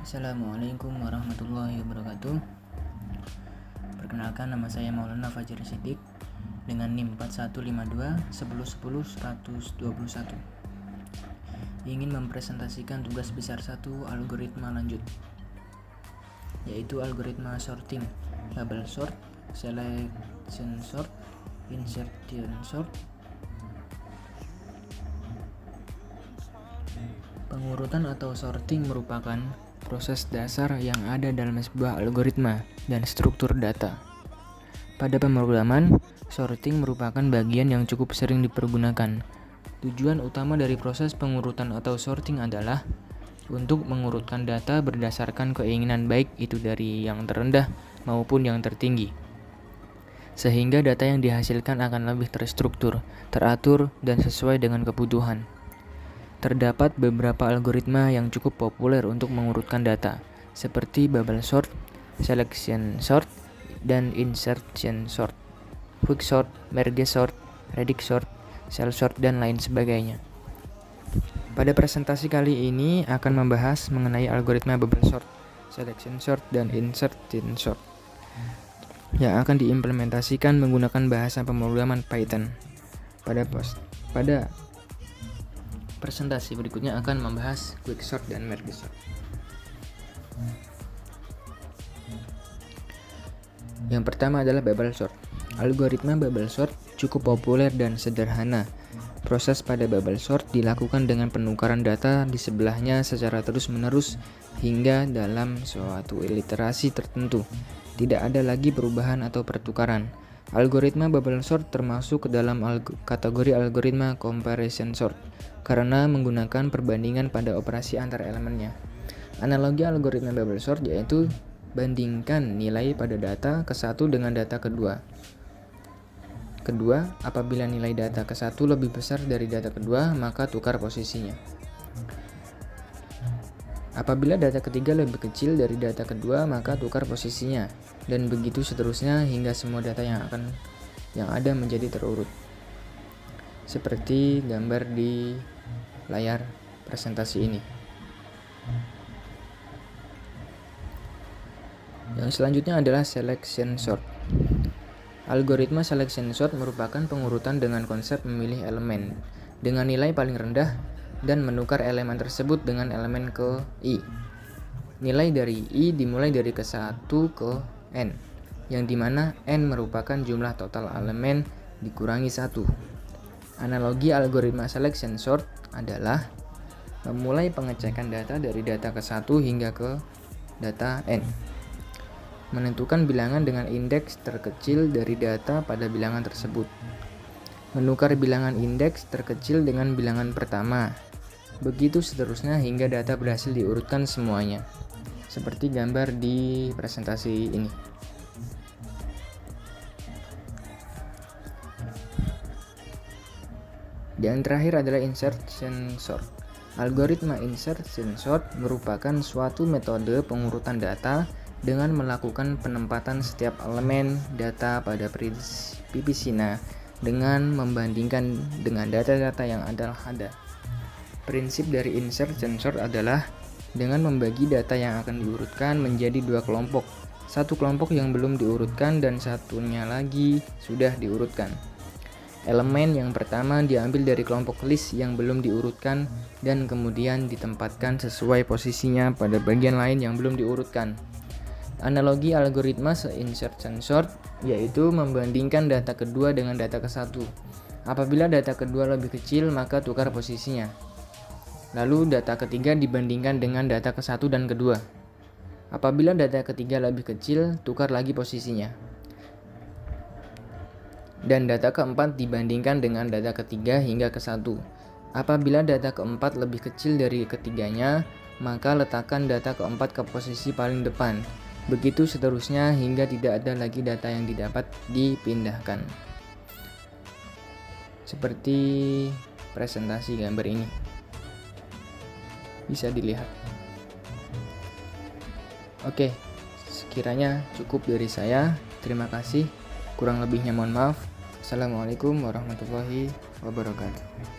Assalamualaikum warahmatullahi wabarakatuh. Perkenalkan, nama saya Maulana Fajar Siddiq dengan NIM 4152 Ingin mempresentasikan tugas besar 1 algoritma lanjut, yaitu algoritma sorting, bubble sort, selection sort, insertion sort. Pengurutan atau sorting merupakan proses dasar yang ada dalam sebuah algoritma dan struktur data. Pada pemrograman, sorting merupakan bagian yang cukup sering dipergunakan. Tujuan utama dari proses pengurutan atau sorting adalah untuk mengurutkan data berdasarkan keinginan, baik itu dari yang terendah maupun yang tertinggi, sehingga data yang dihasilkan akan lebih terstruktur, teratur, dan sesuai dengan kebutuhan. Terdapat beberapa algoritma yang cukup populer untuk mengurutkan data, seperti bubble sort, selection sort, dan insertion sort, quicksort, merge sort, radix sort, cell sort, dan lain sebagainya. Pada presentasi kali ini akan membahas mengenai algoritma bubble sort, selection sort, dan insertion sort yang akan diimplementasikan menggunakan bahasa pemrograman Python. Pada presentasi berikutnya akan membahas quicksort dan merge sort. Yang pertama adalah bubble sort. Algoritma bubble sort cukup populer dan sederhana. Proses pada bubble sort dilakukan dengan penukaran data di sebelahnya secara terus-menerus hingga dalam suatu iterasi tertentu. Tidak ada lagi perubahan atau pertukaran. Algoritma bubble sort termasuk ke dalam kategori algoritma comparison sort karena menggunakan perbandingan pada operasi antar elemennya. Analogi algoritma bubble sort yaitu bandingkan nilai pada data ke-1 dengan data kedua. Apabila nilai data ke-1 lebih besar dari data kedua, maka tukar posisinya. Apabila data ketiga lebih kecil dari data kedua, maka tukar posisinya, dan begitu seterusnya hingga semua data yang ada menjadi terurut. Seperti gambar di layar presentasi ini. Yang selanjutnya adalah selection sort. Algoritma selection sort merupakan pengurutan dengan konsep memilih elemen dengan nilai paling rendah dan menukar elemen tersebut dengan elemen ke I. Nilai dari I dimulai dari ke-1 ke N, yang dimana N merupakan jumlah total elemen dikurangi 1. Analogi algoritma selection sort adalah memulai pengecekan data dari data ke-1 hingga ke data N. Menentukan bilangan dengan indeks terkecil dari data pada bilangan tersebut. Menukar bilangan indeks terkecil dengan bilangan pertama. Begitu seterusnya hingga data berhasil diurutkan semuanya. Seperti gambar di presentasi ini. Dan terakhir adalah insertion sort. Algoritma insertion sort merupakan suatu metode pengurutan data dengan melakukan penempatan setiap elemen data pada pipsina dengan membandingkan dengan data-data yang ada. Prinsip dari insertion sort adalah dengan membagi data yang akan diurutkan menjadi 2 kelompok. Satu kelompok yang belum diurutkan dan satunya lagi sudah diurutkan. Elemen yang pertama diambil dari kelompok list yang belum diurutkan dan kemudian ditempatkan sesuai posisinya pada bagian lain yang belum diurutkan. Analogi algoritma insertion sort yaitu membandingkan data kedua dengan data ke-1. Apabila data kedua lebih kecil, maka tukar posisinya. Lalu data ketiga dibandingkan dengan data ke-1 dan kedua. Apabila data ketiga lebih kecil, tukar lagi posisinya. Dan data keempat dibandingkan dengan data ketiga hingga ke-1. Apabila data keempat lebih kecil dari ketiganya, maka letakkan data keempat ke posisi paling depan. Begitu seterusnya hingga tidak ada lagi data yang didapat dipindahkan. Seperti presentasi gambar ini. Bisa dilihat. Oke, sekiranya cukup dari saya. Terima kasih. Kurang lebihnya mohon maaf. Assalamualaikum warahmatullahi wabarakatuh.